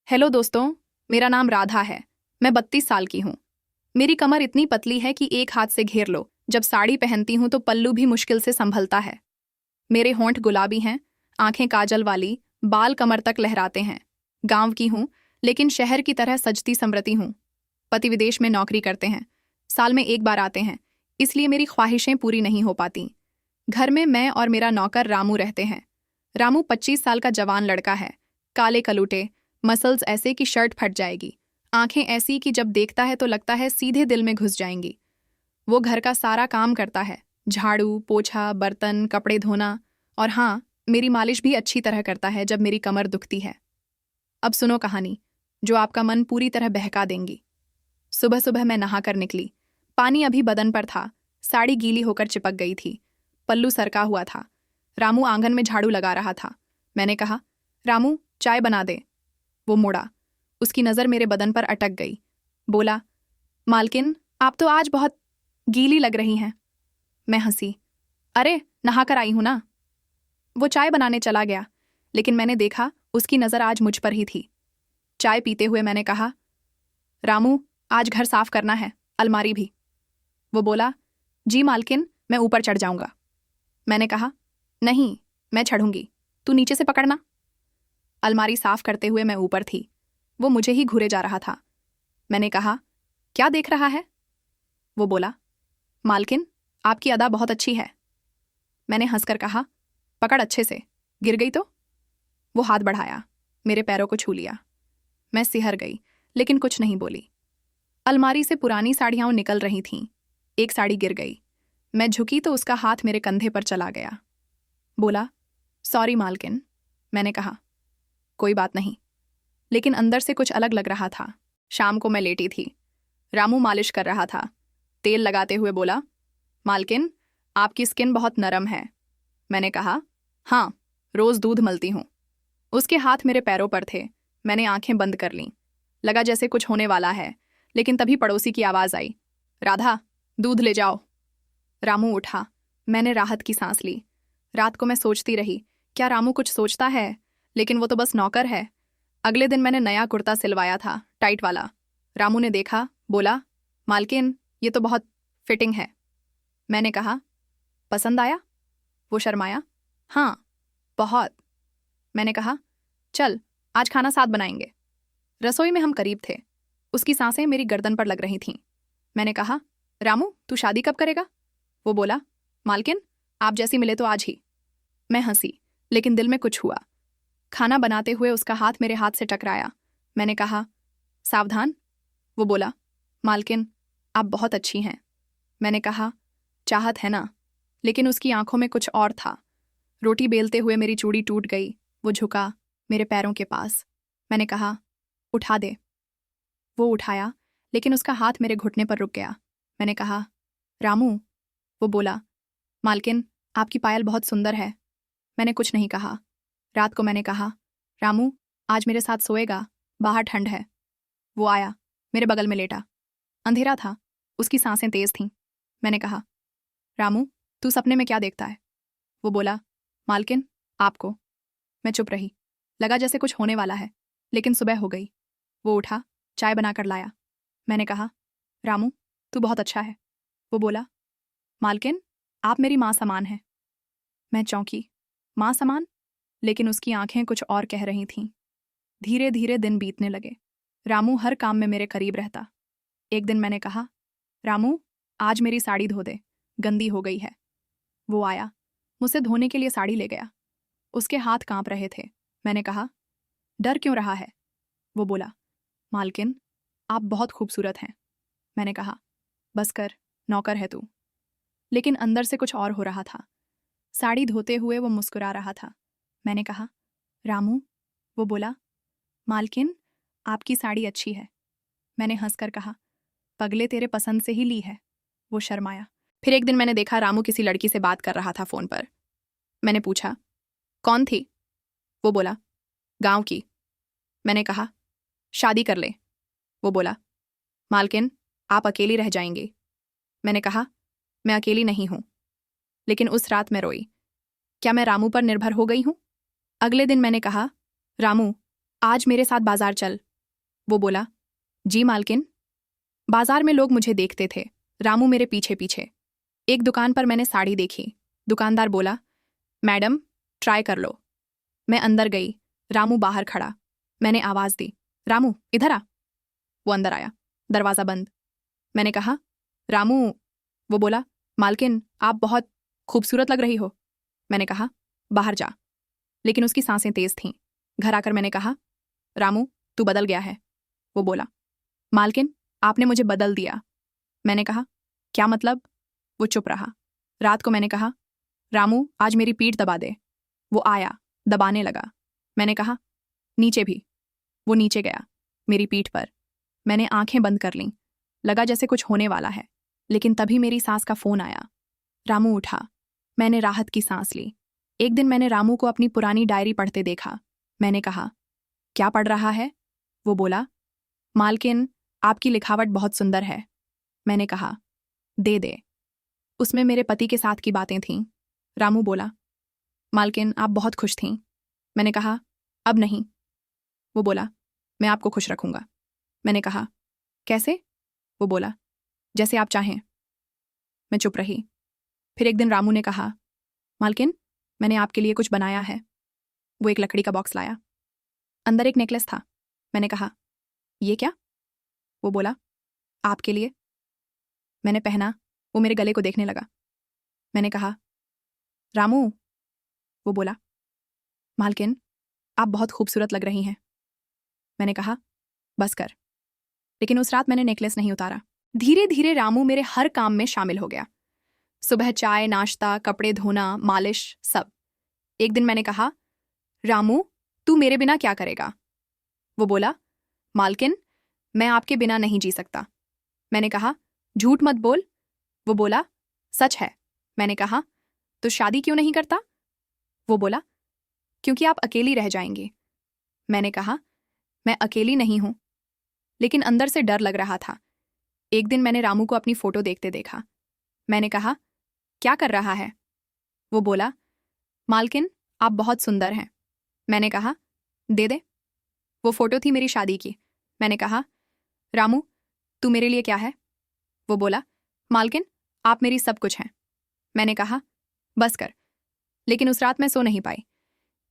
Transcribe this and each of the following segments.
Hello दोस्तों। मेरा नाम राधा है। मैं 32 साल की हूँ। मेरी कमर इतनी पतली है कि एक हाथ से घेर लो। जब साड़ी पहनती हूँ तो पल्लू भी मुश्किल से संभलता है। मेरे होंठ गुलाबी हैं, आंखें काजल वाली, बाल कमर तक लहराते हैं। गांव की हूँ, लेकिन शहर की तरह सजती संवरती हूँ। पति विदेश में नौकरी करते हैं, साल में एक बार आते हैं, इसलिए मेरी ख्वाहिशें पूरी नहीं हो पाती। घर में मैं और मेरा नौकर रामू रहते हैं। रामू 25 साल का जवान लड़का है। काले कलूटे, मसल्स ऐसे कि शर्ट फट जाएगी, आंखें ऐसी कि जब देखता है तो लगता है सीधे दिल में घुस जाएंगी। वो घर का सारा काम करता है, झाड़ू पोछा, बर्तन, कपड़े धोना, और हाँ, मेरी मालिश भी अच्छी तरह करता है जब मेरी कमर दुखती है। अब सुनो कहानी जो आपका मन पूरी तरह बहका देंगी। सुबह सुबह मैं नहाकर निकली। पानी अभी बदन पर था, साड़ी गीली होकर चिपक गई थी, पल्लू सरका हुआ था। रामू आंगन में झाड़ू लगा रहा था। मैंने कहा, रामू चाय बना दे। वो मुड़ा, उसकी नज़र मेरे बदन पर अटक गई। बोला, मालकिन आप तो आज बहुत गीली लग रही हैं। मैं हंसी, अरे नहाकर आई हूं ना। वो चाय बनाने चला गया, लेकिन मैंने देखा उसकी नज़र आज मुझ पर ही थी। चाय पीते हुए मैंने कहा, रामू आज घर साफ करना है, अलमारी भी। वो बोला, जी मालकिन, मैं ऊपर चढ़ जाऊंगा। मैंने कहा, नहीं, मैं चढ़ूंगी, तू नीचे से पकड़ना। अलमारी साफ करते हुए मैं ऊपर थी। वो मुझे ही घूरे जा रहा था। मैंने कहा, क्या देख रहा है? वो बोला, मालकिन आपकी अदा बहुत अच्छी है। मैंने हंसकर कहा, पकड़ अच्छे से, गिर गई तो? वो हाथ बढ़ाया, मेरे पैरों को छू लिया। मैं सिहर गई, लेकिन कुछ नहीं बोली। अलमारी से पुरानी साड़ियां निकल रही थीं। एक साड़ी गिर गई। मैं झुकी तो उसका हाथ मेरे कंधे पर चला गया। बोला, सॉरी मालकिन। मैंने कहा, कोई बात नहीं, लेकिन अंदर से कुछ अलग लग रहा था। शाम को मैं लेटी थी। रामू मालिश कर रहा था। तेल लगाते हुए बोला, मालकिन आपकी स्किन बहुत नरम है। मैंने कहा, हाँ, रोज दूध मलती हूँ। उसके हाथ मेरे पैरों पर थे। मैंने आंखें बंद कर लीं। लगा जैसे कुछ होने वाला है, लेकिन तभी पड़ोसी की आवाज आई, राधा दूध ले जाओ। रामू उठा। मैंने राहत की सांस ली। रात को मैं सोचती रही, क्या रामू कुछ सोचता है? लेकिन वो तो बस नौकर है। अगले दिन मैंने नया कुर्ता सिलवाया था, टाइट वाला। रामू ने देखा, बोला, मालकिन ये तो बहुत फिटिंग है। मैंने कहा, पसंद आया? वो शर्माया, हाँ बहुत। मैंने कहा, चल आज खाना साथ बनाएंगे। रसोई में हम करीब थे। उसकी सांसें मेरी गर्दन पर लग रही थीं। मैंने कहा, रामू तू शादी कब करेगा? वो बोला, मालकिन आप जैसी मिले तो आज ही। मैं हंसी, लेकिन दिल में कुछ हुआ। खाना बनाते हुए उसका हाथ मेरे हाथ से टकराया। मैंने कहा, सावधान। वो बोला, मालकिन आप बहुत अच्छी हैं। मैंने कहा, चाहत है ना। लेकिन उसकी आंखों में कुछ और था। रोटी बेलते हुए मेरी चूड़ी टूट गई। वो झुका मेरे पैरों के पास। मैंने कहा, उठा दे। वो उठाया, लेकिन उसका हाथ मेरे घुटने पर रुक गया। मैंने कहा, रामू। वो बोला, मालकिन आपकी पायल बहुत सुंदर है। मैंने कुछ नहीं कहा। रात को मैंने कहा, रामू आज मेरे साथ सोएगा, बाहर ठंड है। वो आया, मेरे बगल में लेटा। अंधेरा था, उसकी सांसें तेज थीं। मैंने कहा, रामू तू सपने में क्या देखता है? वो बोला, मालकिन आपको। मैं चुप रही। लगा जैसे कुछ होने वाला है, लेकिन सुबह हो गई। वो उठा, चाय बनाकर लाया। मैंने कहा, रामू तू बहुत अच्छा है। वो बोला, मालकिन आप मेरी माँ समान हैं। मैं चौंकी, माँ समान? लेकिन उसकी आंखें कुछ और कह रही थीं। धीरे धीरे दिन बीतने लगे। रामू हर काम में मेरे करीब रहता। एक दिन मैंने कहा, रामू आज मेरी साड़ी धो दे, गंदी हो गई है। वो आया, मुझसे धोने के लिए साड़ी ले गया। उसके हाथ कांप रहे थे। मैंने कहा, डर क्यों रहा है? वो बोला, मालकिन आप बहुत खूबसूरत हैं। मैंने कहा, बस कर, नौकर है तू। लेकिन अंदर से कुछ और हो रहा था। साड़ी धोते हुए वो मुस्कुरा रहा था। मैंने कहा, रामू। वो बोला, मालकिन आपकी साड़ी अच्छी है। मैंने हंसकर कहा, पगले तेरे पसंद से ही ली है। वो शर्माया। फिर एक दिन मैंने देखा रामू किसी लड़की से बात कर रहा था फोन पर। मैंने पूछा, कौन थी? वो बोला, गांव की। मैंने कहा, शादी कर ले। वो बोला, मालकिन आप अकेली रह जाएंगी। मैंने कहा, मैं अकेली नहीं हूं। लेकिन उस रात मैं रोई। क्या मैं रामू पर निर्भर हो गई हूं? अगले दिन मैंने कहा, रामू आज मेरे साथ बाजार चल। वो बोला। जी मालकिन। बाजार में लोग मुझे देखते थे, रामू मेरे पीछे पीछे। एक दुकान पर मैंने साड़ी देखी। दुकानदार बोला, मैडम ट्राई कर लो। मैं अंदर गई, रामू बाहर खड़ा। मैंने आवाज़ दी, रामू इधर आ। वो अंदर आया, दरवाज़ा बंद। मैंने कहा, रामू। वो बोला, मालकिन आप बहुत खूबसूरत लग रही हो। मैंने कहा, बाहर जा। लेकिन उसकी सांसें तेज थीं। घर आकर मैंने कहा, रामू तू बदल गया है। वो बोला, मालकिन आपने मुझे बदल दिया। मैंने कहा, क्या मतलब? वो चुप रहा। रात को मैंने कहा, रामू आज मेरी पीठ दबा दे। वो आया, दबाने लगा। मैंने कहा, नीचे भी। वो नीचे गया, मेरी पीठ पर। मैंने आंखें बंद कर लीं। लगा जैसे कुछ होने वाला है, लेकिन तभी मेरी सास का फोन आया। रामू उठा। मैंने राहत की सांस ली। एक दिन मैंने रामू को अपनी पुरानी डायरी पढ़ते देखा। मैंने कहा, क्या पढ़ रहा है? वो बोला, मालकिन आपकी लिखावट बहुत सुंदर है। मैंने कहा, दे दे। उसमें मेरे पति के साथ की बातें थीं। रामू बोला, मालकिन आप बहुत खुश थीं। मैंने कहा, अब नहीं। वो बोला, मैं आपको खुश रखूंगा। मैंने कहा, कैसे? वो बोला, जैसे आप चाहें। मैं चुप रही। फिर एक दिन रामू ने कहा, मालकिन मैंने आपके लिए कुछ बनाया है। वो एक लकड़ी का बॉक्स लाया। अंदर एक नेकलेस था। मैंने कहा, ये क्या? वो बोला, आपके लिए। मैंने पहना। वो मेरे गले को देखने लगा। मैंने कहा, रामू। वो बोला, मालकिन आप बहुत खूबसूरत लग रही हैं। मैंने कहा, बस कर। लेकिन उस रात मैंने नेकलेस नहीं उतारा। धीरे धीरे रामू मेरे हर काम में शामिल हो गया। सुबह चाय, नाश्ता, कपड़े धोना, मालिश, सब। एक दिन मैंने कहा, रामू तू मेरे बिना क्या करेगा? वो बोला, मालकिन मैं आपके बिना नहीं जी सकता। मैंने कहा, झूठ मत बोल। वो बोला, सच है। मैंने कहा, तो शादी क्यों नहीं करता? वो बोला, क्योंकि आप अकेली रह जाएंगी। मैंने कहा, मैं अकेली नहीं हूं। लेकिन अंदर से डर लग रहा था। एक दिन मैंने रामू को अपनी फोटो देखते देखा। मैंने कहा, क्या कर रहा है? वो बोला, मालकिन आप बहुत सुंदर हैं। मैंने कहा, दे दे। वो फोटो थी मेरी शादी की। मैंने कहा, रामू तू मेरे लिए क्या है? वो बोला, मालकिन आप मेरी सब कुछ हैं। मैंने कहा, बस कर। लेकिन उस रात मैं सो नहीं पाई।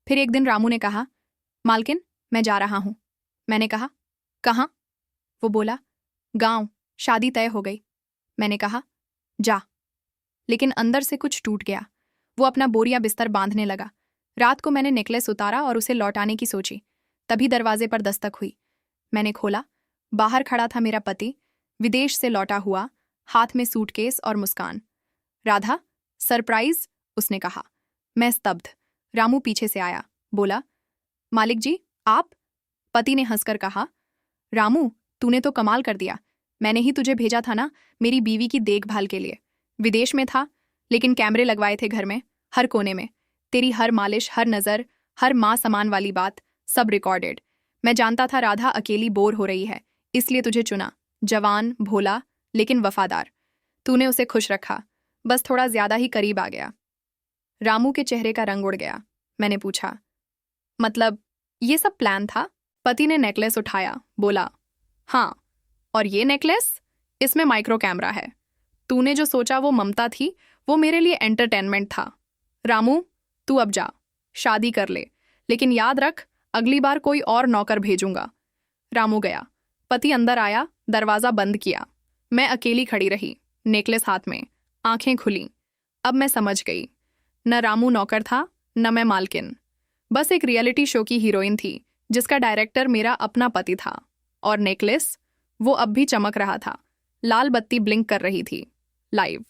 फिर एक दिन रामू ने कहा, मालकिन मैं जा रहा हूं। मैंने कहा, कहाँ? वो बोला, गांव, शादी तय हो गई। मैंने कहा, जा। लेकिन अंदर से कुछ टूट गया। वो अपना बोरिया बिस्तर बांधने लगा। रात को मैंने नेकलेस उतारा और उसे लौटाने की सोची। तभी दरवाजे पर दस्तक हुई। मैंने खोला। बाहर खड़ा था मेरा पति, विदेश से लौटा हुआ, हाथ में सूटकेस और मुस्कान। राधा, सरप्राइज, उसने कहा। मैं स्तब्ध। रामू पीछे से आया, बोला, मालिक जी आप? पति ने हंसकर कहा, रामू तूने तो कमाल कर दिया। मैंने ही तुझे भेजा था ना मेरी बीवी की देखभाल के लिए। विदेश में था, लेकिन कैमरे लगवाए थे घर में, हर कोने में। तेरी हर मालिश, हर नज़र, हर माँ समान वाली बात, सब रिकॉर्डेड। मैं जानता था राधा अकेली बोर हो रही है, इसलिए तुझे चुना। जवान, भोला, लेकिन वफादार। तूने उसे खुश रखा, बस थोड़ा ज्यादा ही करीब आ गया। रामू के चेहरे का रंग उड़ गया। मैंने पूछा, मतलब ये सब प्लान था? पति ने नेकलेस उठाया, बोला, हाँ, और ये नेकलेस, इसमें माइक्रो कैमरा है। तूने जो सोचा वो ममता थी, वो मेरे लिए एंटरटेनमेंट था। रामू तू अब जा, शादी कर ले, लेकिन याद रख अगली बार कोई और नौकर भेजूंगा। रामू गया। पति अंदर आया, दरवाजा बंद किया। मैं अकेली खड़ी रही, नेकलेस हाथ में, आंखें खुली। अब मैं समझ गई, न रामू नौकर था, न मैं मालकिन। बस एक रियलिटी शो की हीरोइन थी, जिसका डायरेक्टर मेरा अपना पति था। और नेकलेस, वो अब भी चमक रहा था। लाल बत्ती ब्लिंक कर रही थी, लाइव।